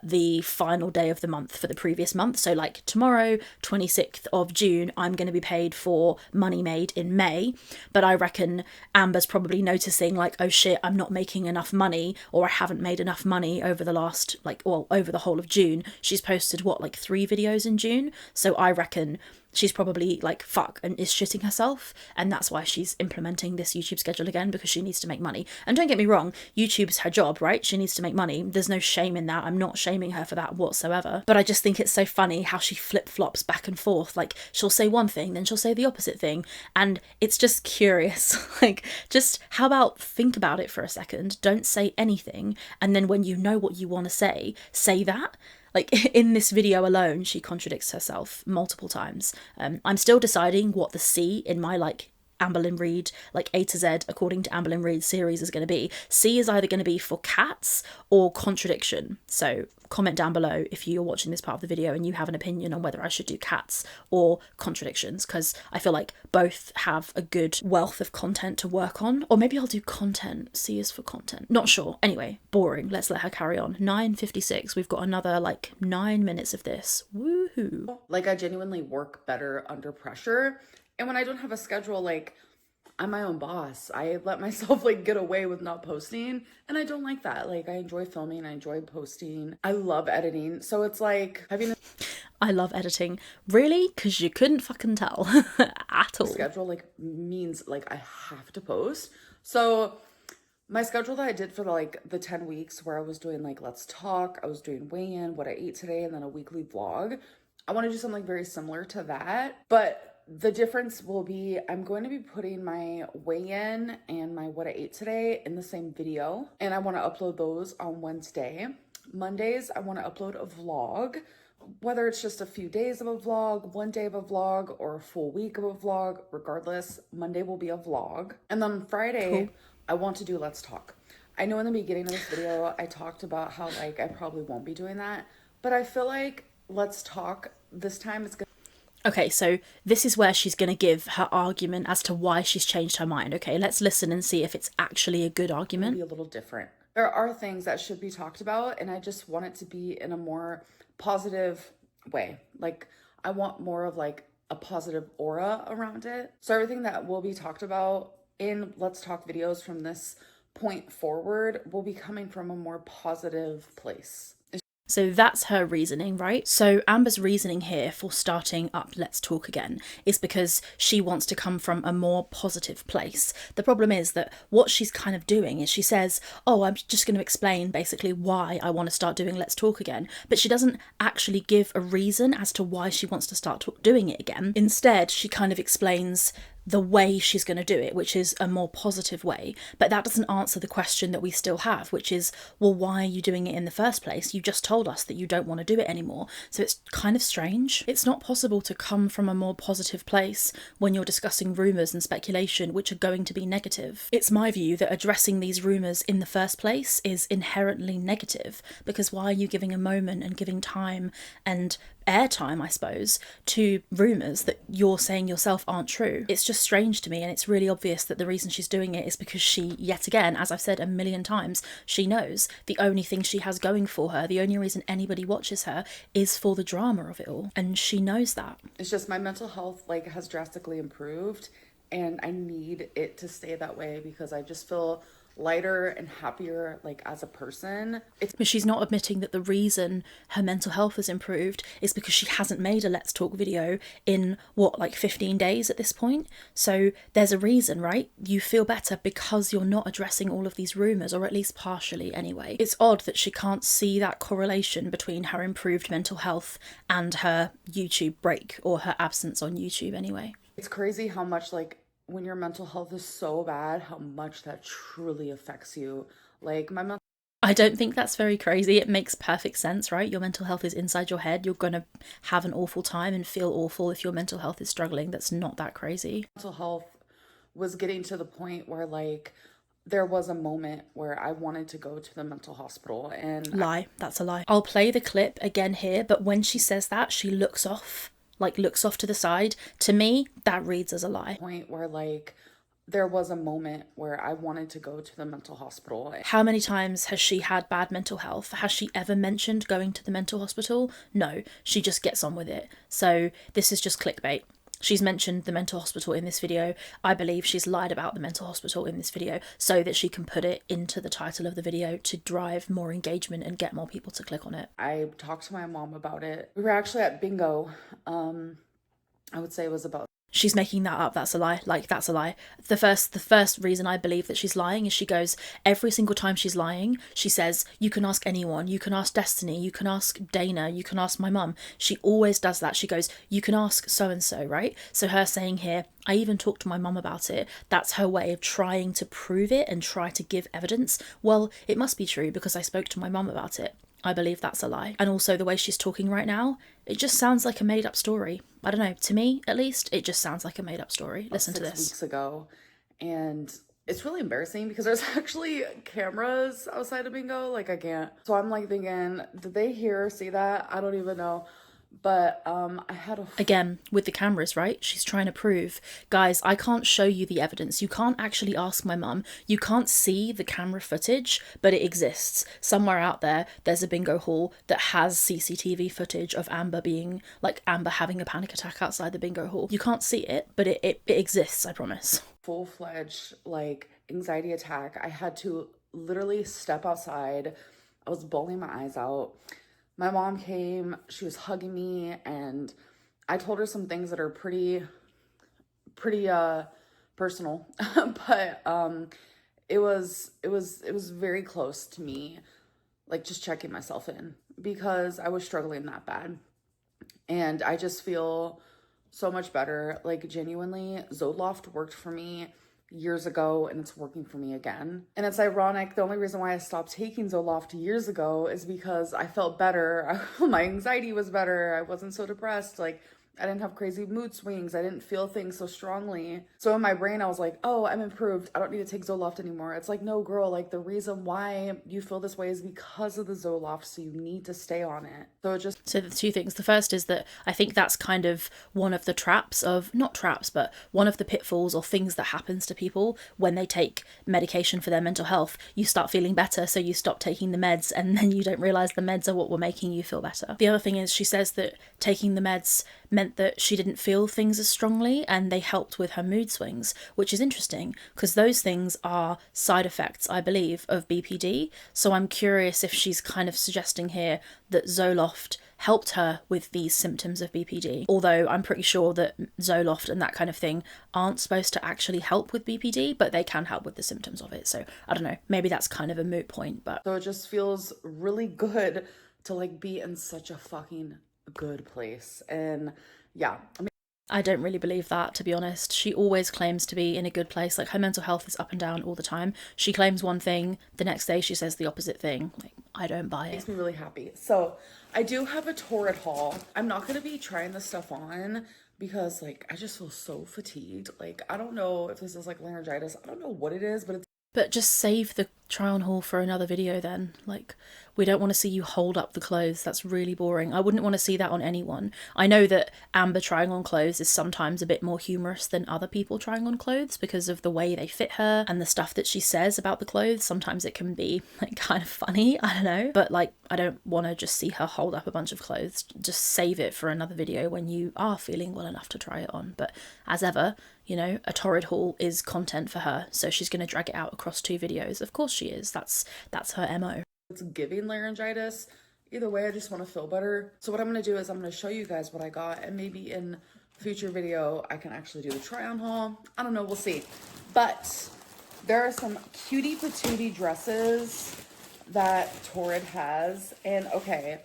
the final day of the month for the previous month. So like tomorrow, 26th of June, I'm going to be paid for money made in May. But I reckon Amber's probably noticing like, oh shit, I'm not making enough money, or I haven't made enough money over the last, like, well, over the whole of June. She's posted what, like 3 videos in June. So I reckon she's probably like, fuck, and is shitting herself. And that's why she's implementing this YouTube schedule again, because she needs to make money. And don't get me wrong, YouTube's her job, right? She needs to make money. There's no shame in that. I'm not shaming her for that whatsoever. But I just think it's so funny how she flip-flops back and forth. Like, she'll say one thing, then she'll say the opposite thing. And it's just curious. Like, just how about think about it for a second? Don't say anything. And then when you know what you want to say that. Like, in this video alone, she contradicts herself multiple times. I'm still deciding what the C in my, like, Amberlynn Reid, like A to Z, according to Amberlynn Reid series is going to be. C is either going to be for cats or contradiction. So comment down below if you're watching this part of the video and you have an opinion on whether I should do cats or contradictions, because I feel like both have a good wealth of content to work on. Or maybe I'll do content. C is for content. Not sure. Anyway, boring. Let's let her carry on. 9:56. We've got another like 9 minutes of this. Woohoo. Like, I genuinely work better under pressure. And when I don't have a schedule, like, I'm my own boss. I let myself like get away with not posting, and I don't like that. Like, I enjoy filming, I enjoy posting. I love editing. So it's like having a I love editing. Really? Because you couldn't fucking tell at all. schedule like means like I have to post. So my schedule that I did for the 10 weeks where I was doing like Let's Talk, I was doing weigh-in, what I ate today, and then a weekly vlog. I want to do something very similar to that, but the difference will be I'm going to be putting my weigh-in and my what I ate today in the same video, and I want to upload those on Wednesday. Mondays, I want to upload a vlog, whether it's just a few days of a vlog, 1 day of a vlog, or a full week of a vlog. Regardless, Monday will be a vlog. And then Friday, cool. I want to do Let's Talk. I know in the beginning of this video, I talked about how like I probably won't be doing that, but I feel like Let's Talk this time is going to... Okay, so this is where she's going to give her argument as to why she's changed her mind. Okay, let's listen and see if it's actually a good argument. Be a little different. There are things that should be talked about, and I just want it to be in a more positive way. Like, I want more of like a positive aura around it. So everything that will be talked about in Let's Talk videos from this point forward will be coming from a more positive place. So that's her reasoning, right? So Amber's reasoning here for starting up Let's Talk again is because she wants to come from a more positive place. The problem is that what she's kind of doing is she says, oh, I'm just going to explain basically why I want to start doing Let's Talk again. But she doesn't actually give a reason as to why she wants to start doing it again. Instead, she kind of explains the way she's going to do it, which is a more positive way. But that doesn't answer the question that we still have, which is, well, why are you doing it in the first place? You just told us that you don't want to do it anymore. So it's kind of strange. It's not possible to come from a more positive place when you're discussing rumours and speculation, which are going to be negative. It's my view that addressing these rumours in the first place is inherently negative, because why are you giving a moment and giving time and airtime, I suppose, to rumours that you're saying yourself aren't true? It's just strange to me, and it's really obvious that the reason she's doing it is because she, yet again, as I've said a million times, she knows the only thing she has going for her, the only reason anybody watches her, is for the drama of it all, and she knows that. It's just my mental health like has drastically improved, and I need it to stay that way because I just feel lighter and happier like as a person. But she's not admitting that the reason her mental health has improved is because she hasn't made a Let's Talk video in what, like 15 days at this point. So there's a reason, right? You feel better because you're not addressing all of these rumours, or at least partially anyway. It's odd that she can't see that correlation between her improved mental health and her YouTube break, or her absence on YouTube anyway. It's crazy how much like when your mental health is so bad, how much that truly affects you. Like I don't think that's very crazy. It makes perfect sense, right? Your mental health is inside your head. You're going to have an awful time and feel awful if your mental health is struggling. That's not that crazy. Mental health was getting to the point where like there was a moment where I wanted to go to the mental hospital, and lie. That's a lie. I'll play the clip again here, but when she says that, she looks off to the side. To me, that reads as a lie. Point where like there was a moment where I wanted to go to the mental hospital. How many times has she had bad mental health? Has she ever mentioned going to the mental hospital? No, she just gets on with it. So this is just clickbait. She's mentioned the mental hospital in this video. I believe she's lied about the mental hospital in this video so that she can put it into the title of the video to drive more engagement and get more people to click on it. I talked to my mom about it. We were actually at bingo. I would say it was about... She's making that up. That's a lie. Like, that's a lie. The first reason I believe that she's lying is she goes, every single time she's lying, she says, you can ask anyone, you can ask Destiny, you can ask Dana, you can ask my mum. She always does that. She goes, you can ask so-and-so, right? So her saying here, I even talked to my mum about it, that's her way of trying to prove it and try to give evidence. Well, it must be true because I spoke to my mum about it. I believe that's a lie. And also the way she's talking right now, it just sounds like a made-up story. I don't know, to me, at least, it just sounds like a made-up story. Listen to this. 6 weeks ago, and it's really embarrassing because there's actually cameras outside of bingo. Like, I can't. So I'm like thinking, did they hear or see that? I don't even know. But I had a... Again, with the cameras, right? She's trying to prove, guys, I can't show you the evidence. You can't actually ask my mum. You can't see the camera footage, but it exists. Somewhere out there, there's a bingo hall that has CCTV footage of Amber having a panic attack outside the bingo hall. You can't see it, but it exists, I promise. Full-fledged, like, anxiety attack. I had to literally step outside. I was bawling my eyes out. My mom came, she was hugging me, and I told her some things that are pretty personal, but it was very close to me, like just checking myself in because I was struggling that bad. And I just feel so much better. Like, genuinely, Zoloft worked for me years ago, and it's working for me again. And it's ironic, the only reason why I stopped taking Zoloft years ago is because I felt better. My anxiety was better. I wasn't so depressed. Like, I didn't have crazy mood swings. I didn't feel things so strongly. So in my brain, I was like, oh, I'm improved. I don't need to take Zoloft anymore. It's like, no, girl, like, the reason why you feel this way is because of the Zoloft, so you need to stay on it. So the two things. The first is that I think that's kind of one of the not traps, but one of the pitfalls or things that happens to people when they take medication for their mental health. You start feeling better, so you stop taking the meds, and then you don't realise the meds are what were making you feel better. The other thing is she says that taking the meds meant that she didn't feel things as strongly and they helped with her mood swings, which is interesting because those things are side effects, I believe, of BPD. So I'm curious if she's kind of suggesting here that Zoloft helped her with these symptoms of BPD, although I'm pretty sure that Zoloft and that kind of thing aren't supposed to actually help with BPD, but they can help with the symptoms of it. So I don't know, maybe that's kind of a moot point, but... So it just feels really good to like be in such a fucking good place. And yeah, I mean, I don't really believe that, to be honest. She always claims to be in a good place. Like, her mental health is up and down all the time. She claims one thing, the next day she says the opposite thing. Like, I don't buy it. Makes me really happy. So I do have a Torrid haul. I'm not going to be trying this stuff on because, like, I just feel so fatigued. Like, I don't know if this is like laryngitis. I don't know what it is, but it's... But just save the try-on haul for another video then. Like, we don't want to see you hold up the clothes. That's really boring. I wouldn't want to see that on anyone. I know that Amber trying on clothes is sometimes a bit more humorous than other people trying on clothes because of the way they fit her and the stuff that she says about the clothes. Sometimes it can be, like, kind of funny. I don't know. But, like, I don't want to just see her hold up a bunch of clothes. Just save it for another video when you are feeling well enough to try it on. But as ever, you know, a Torrid haul is content for her, so she's going to drag it out across 2 videos. Of course she is. That's her MO. It's giving laryngitis. Either way, I just want to feel better. So what I'm going to do is I'm going to show you guys what I got, and maybe in a future video I can actually do the try-on haul. I don't know, we'll see. But there are some cutie patootie dresses that Torrid has, and okay,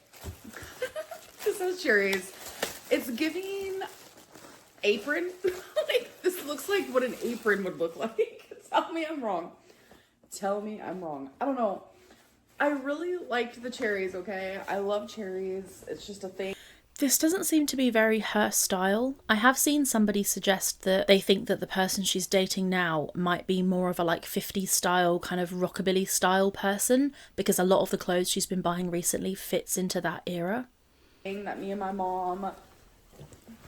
this is cherries. It's giving apron. Like, this looks like what an apron would look like. Tell me I'm wrong. Tell me I'm wrong. I don't know. I really liked the cherries, okay? I love cherries. It's just a thing. This doesn't seem to be very her style. I have seen somebody suggest that they think that the person she's dating now might be more of a, like, 50s style, kind of rockabilly style person, because a lot of the clothes she's been buying recently fits into that era. That me and my mom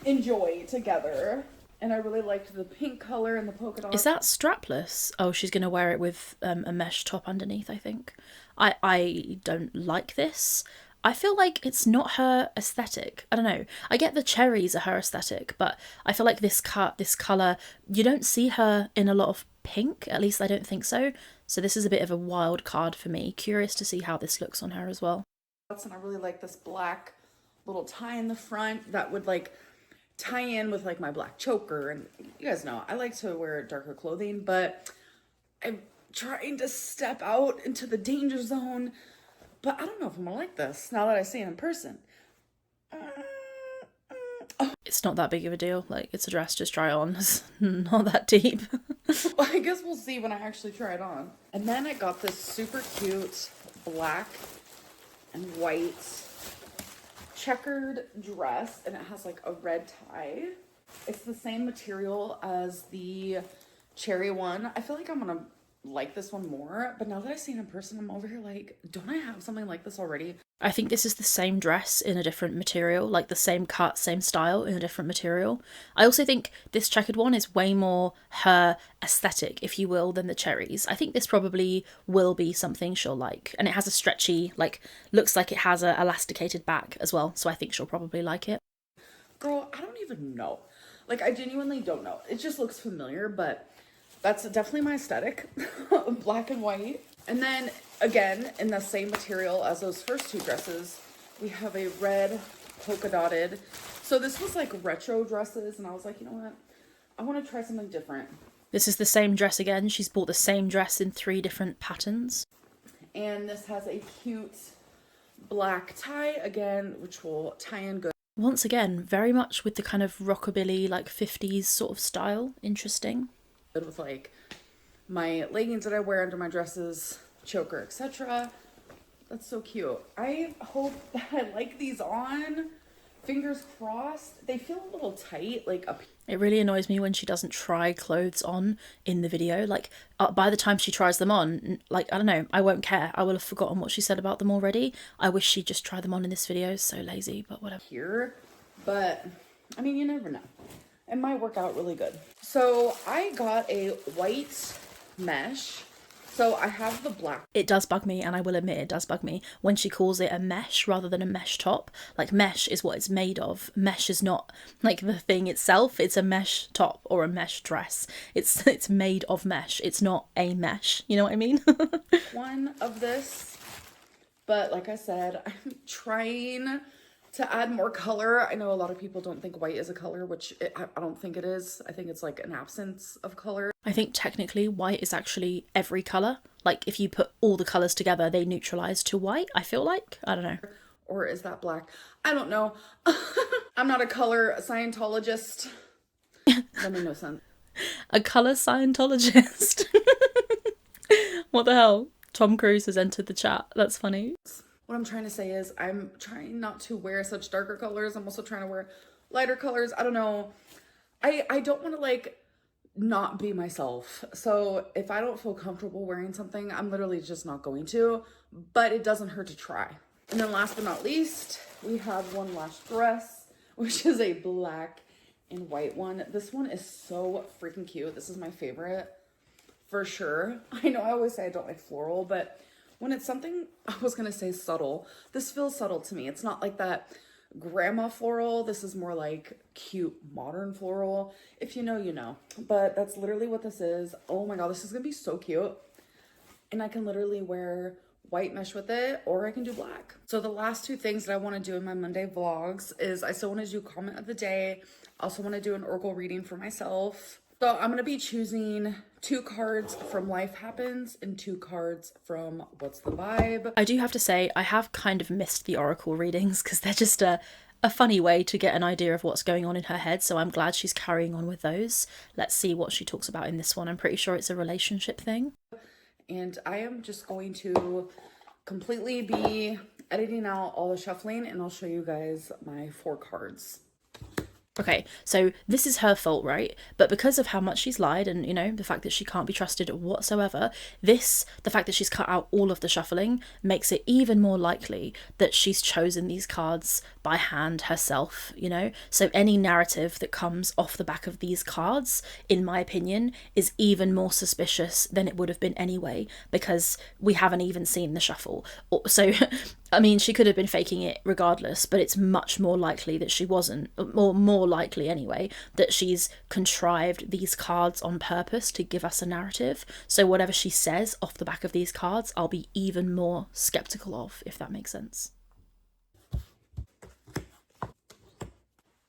enjoy together. And I really liked the pink color and the polka dot. Is that strapless? Oh, she's going to wear it with a mesh top underneath, I think. I don't like this. I feel like it's not her aesthetic. I don't know. I get the cherries are her aesthetic, but I feel like this colour, you don't see her in a lot of pink. At least I don't think so. So this is a bit of a wild card for me. Curious to see how this looks on her as well. And I really like this black little tie in the front that would, like, tie in with, like, my black choker. And you guys know I like to wear darker clothing, but I'm trying to step out into the danger zone. But I don't know if I'm gonna like this now that I see it in person. It's not that big of a deal. Like, it's a dress, just try on. It's not that deep. Well, I guess we'll see when I actually try it on. And then I got this super cute black and white checkered dress, and it has, like, a red tie. It's the same material as the cherry one. I feel like I'm gonna like this one more, but now that I've seen it in person, I'm over here like, don't I have something like this already? I think this is the same dress in a different material, like the same cut, same style in a different material. I also think this checkered one is way more her aesthetic, if you will, than the cherries. I think this probably will be something she'll like. And it has a stretchy, like, looks like it has a elasticated back as well, so I think she'll probably like it. Girl, I don't even know. Like, I genuinely don't know. It just looks familiar, but that's definitely my aesthetic. Black and white. And then, again, in the same material as those first 2 dresses, we have a red polka dotted. So this was like retro dresses, and I was like, you know what? I want to try something different. This is the same dress again. She's bought the same dress in 3 different patterns. And this has a cute black tie, again, which will tie in good. Once again, very much with the kind of rockabilly, like, 50s sort of style. Interesting. With, like, my leggings that I wear under my dresses, choker, etc. That's so cute. I hope that I like these on. Fingers crossed. They feel a little tight, like up. It really annoys me when she doesn't try clothes on in the video. Like, by the time she tries them on, like, I don't know, I won't care. I will have forgotten what she said about them already. I wish she'd just try them on in this video. So lazy, but whatever. Here, but I mean, you never know. It might work out really good. So I got a white mesh. So I have the black. It does bug me, and I will admit it does bug me, when she calls it a mesh rather than a mesh top. Like, mesh is what it's made of. Mesh is not, like, the thing itself. It's a mesh top or a mesh dress. It's made of mesh. It's not a mesh. You know what I mean? One of this. But like I said, I'm trying to add more color. I know a lot of people don't think white is a color, which I don't think it is. I think it's like an absence of color. I think technically white is actually every colour. Like, if you put all the colours together, they neutralise to white, I feel like. I don't know. Or is that black? I don't know. I'm not a color Scientologist. That made no sense. A colour Scientologist. What the hell? Tom Cruise has entered the chat. That's funny. What I'm trying to say is I'm trying not to wear such darker colors. I'm also trying to wear lighter colors. I don't know. I don't want to like not be myself. So if I don't feel comfortable wearing something, I'm literally just not going to, but it doesn't hurt to try. And then last but not least, we have one last dress, which is a black and white one. This one is so freaking cute. This is my favorite for sure. I know I always say I don't like floral, but when it's something, I was gonna say subtle, this feels subtle to me. It's not like that grandma floral. This is more like cute modern floral. If you know, you know. But that's literally what this is. Oh my god, this is gonna be so cute. And I can literally wear white mesh with it, or I can do black. So the last two things that I want to do in my Monday vlogs is I still want to do comment of the day. I also want to do an oracle reading for myself. So I'm going to be choosing 2 cards from Life Happens and 2 cards from What's the Vibe. I do have to say, I have kind of missed the oracle readings because they're just a funny way to get an idea of what's going on in her head. So I'm glad she's carrying on with those. Let's see what she talks about in this one. I'm pretty sure it's a relationship thing. And I am just going to completely be editing out all the shuffling, and I'll show you guys my 4 cards. Okay, so this is her fault, right? But because of how much she's lied and, you know, the fact that she can't be trusted whatsoever, the fact that she's cut out all of the shuffling makes it even more likely that she's chosen these cards by hand herself, you know? So any narrative that comes off the back of these cards, in my opinion, is even more suspicious than it would have been anyway, because we haven't even seen the shuffle. So, I mean, she could have been faking it regardless, but it's much more likely that she wasn't, or more likely anyway, that she's contrived these cards on purpose to give us a narrative. So whatever she says off the back of these cards, I'll be even more skeptical of, if that makes sense.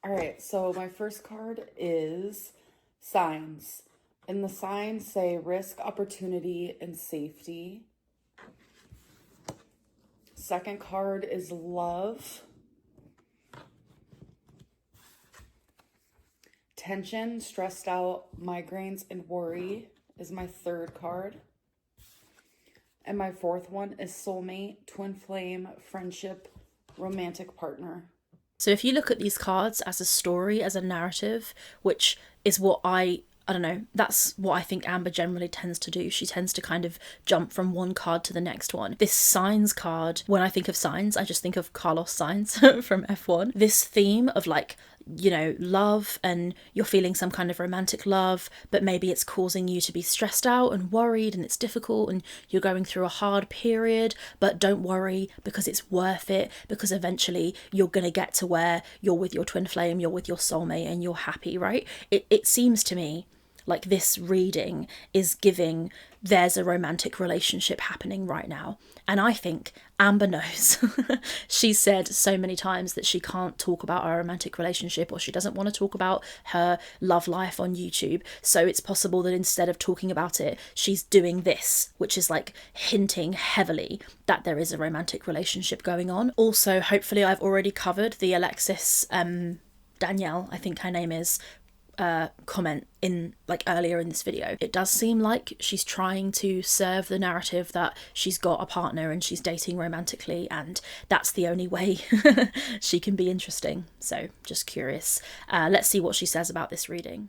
All right, so my first card is signs. And the signs say risk, opportunity, and safety. Second card is love. Tension, stressed out, migraines, and worry is my third card. And my fourth one is soulmate, twin flame, friendship, romantic partner. So if you look at these cards as a story, as a narrative, which is what I don't know, that's what I think Amber generally tends to do. She tends to kind of jump from one card to the next one. This signs card, when I think of signs, I just think of Carlos Sainz from F1. This theme of like, you know, love, and you're feeling some kind of romantic love, but maybe it's causing you to be stressed out and worried, and it's difficult, and you're going through a hard period, but don't worry, because it's worth it, because eventually you're going to get to where you're with your twin flame, you're with your soulmate, and you're happy, right? It seems to me like this reading is giving there's a romantic relationship happening right now. And I think Amber knows. She's said so many times that she can't talk about our romantic relationship, or she doesn't want to talk about her love life on YouTube. So it's possible that instead of talking about it, she's doing this, which is like hinting heavily that there is a romantic relationship going on. Also, hopefully I've already covered the Alexis, Danielle, I think her name is, comment in like earlier in this video. It does seem like she's trying to serve the narrative that she's got a partner and she's dating romantically, and that's the only way she can be interesting. So just curious. Let's see what she says about this reading.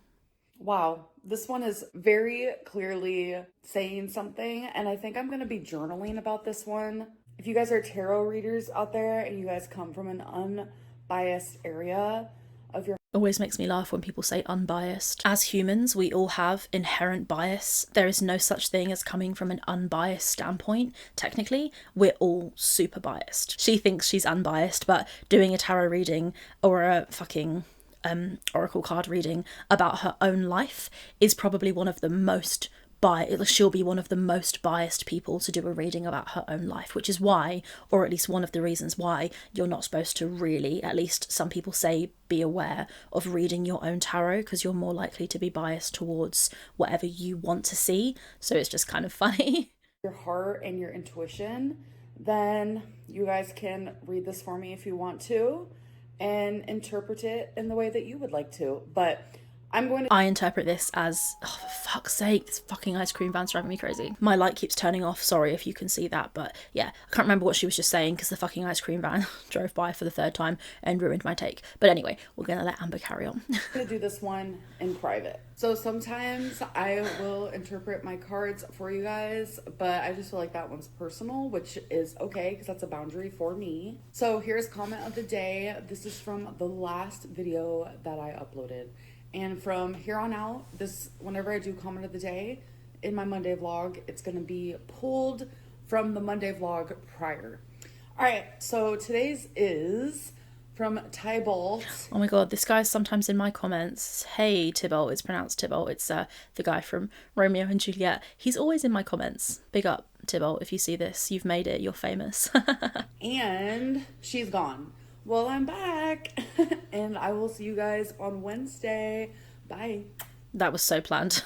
Wow, this one is very clearly saying something, and I think I'm going to be journaling about this one. If you guys are tarot readers out there and you guys come from an unbiased area of your... Always makes me laugh when people say unbiased. As humans, we all have inherent bias. There is no such thing as coming from an unbiased standpoint. Technically, we're all super biased. She thinks she's unbiased, but doing a tarot reading or a fucking oracle card reading about her own life is probably one of the most she'll be one of the most biased people to do a reading about her own life, which is why, or at least one of the reasons why, you're not supposed to really, at least some people say, be aware of reading your own tarot, because you're more likely to be biased towards whatever you want to see. So it's just kind of funny. Your heart and your intuition, then you guys can read this for me if you want to. and interpret it in the way that you would like to. But I'm going to... I interpret this as, oh, for fuck's sake, this fucking ice cream van's driving me crazy. My light keeps turning off, sorry if you can see that, but yeah, I can't remember what she was just saying because the fucking ice cream van drove by for the third time and ruined my take. But anyway, we're gonna let Amber carry on. I'm gonna do this one in private. So sometimes I will interpret my cards for you guys, but I just feel like that one's personal, which is okay because that's a boundary for me. So here's comment of the day. This is from the last video that I uploaded. And from here on out, whenever I do comment of the day in my Monday vlog, it's going to be pulled from the Monday vlog prior. All right, so today's is from Tybalt. Oh my god, this guy's sometimes in my comments. Hey, Tybalt, it's pronounced Tybalt. It's the guy from Romeo and Juliet. He's always in my comments. Big up, Tybalt, if you see this. You've made it. You're famous. And she's gone. Well, I'm back, and I will see you guys on Wednesday. Bye. That was so planned.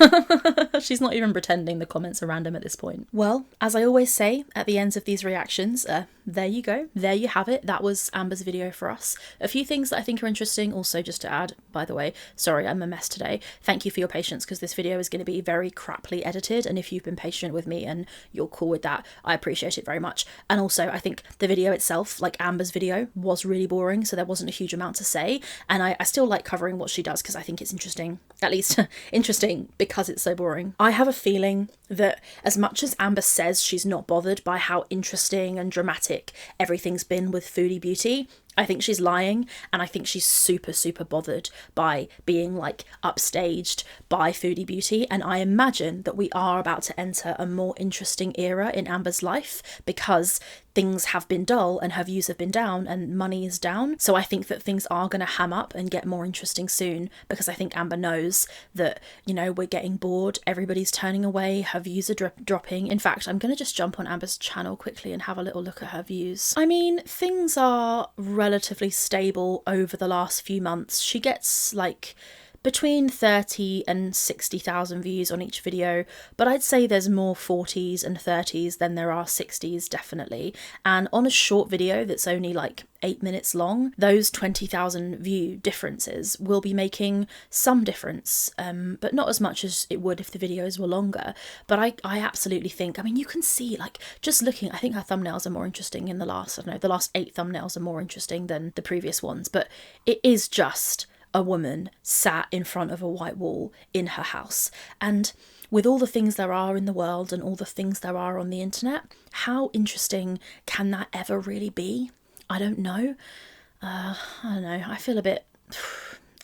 She's not even pretending the comments are random at this point. Well, as I always say at the ends of these reactions, there you go. There you have it. That was Amber's video for us. A few things that I think are interesting. Also, just to add, by the way, sorry, I'm a mess today. Thank you for your patience because this video is going to be very craply edited. And if you've been patient with me and you're cool with that, I appreciate it very much. And also, I think the video itself, like Amber's video, was really boring. So there wasn't a huge amount to say. And I still like covering what she does because I think it's interesting. At least interesting because it's so boring. I have a feeling that as much as Amber says she's not bothered by how interesting and dramatic everything's been with Foodie Beauty, I think she's lying, and I think she's super, super bothered by being like upstaged by Foodie Beauty. And I imagine that we are about to enter a more interesting era in Amber's life because things have been dull and her views have been down and money is down. So I think that things are going to ham up and get more interesting soon because I think Amber knows that, you know, we're getting bored, everybody's turning away, her views are dropping. In fact, I'm going to just jump on Amber's channel quickly and have a little look at her views. I mean, things are relatively stable over the last few months. She gets like between 30 and 60,000 views on each video, but I'd say there's more 40s and 30s than there are 60s, definitely. And on a short video that's only like 8 minutes long, those 20,000 view differences will be making some difference, but not as much as it would if the videos were longer. But I absolutely think, I mean, you can see, like, just looking, I think her thumbnails are more interesting in the last, I don't know, the last 8 thumbnails are more interesting than the previous ones, but it is just a woman sat in front of a white wall in her house. And with all the things there are in the world and all the things there are on the internet, how interesting can that ever really be? I don't know. I don't know. I feel a bit...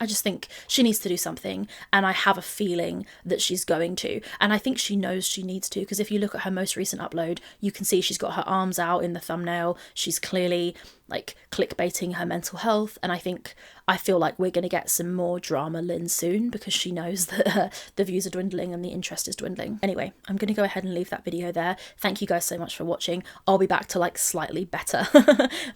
I just think she needs to do something, and I have a feeling that she's going to. And I think she knows she needs to, because if you look at her most recent upload, you can see she's got her arms out in the thumbnail. She's clearly like clickbaiting her mental health, and I feel like we're going to get some more drama Lynn soon because she knows that the views are dwindling and the interest is dwindling. Anyway, I'm going to go ahead and leave that video there. Thank you guys so much for watching. I'll be back to like slightly better.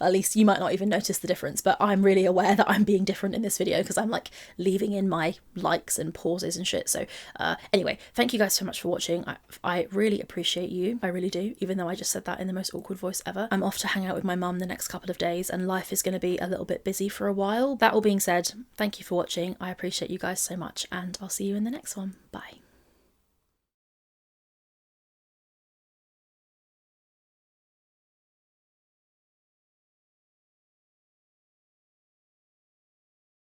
At least you might not even notice the difference, but I'm really aware that I'm being different in this video because I'm like leaving in my likes and pauses and shit. So anyway, thank you guys so much for watching. I really appreciate you. I really do, even though I just said that in the most awkward voice ever. I'm off to hang out with my mum the next couple of days, and life is going to be a little bit busy for a while. That all being said, thank you for watching. I appreciate you guys so much, and I'll see you in the next one. Bye.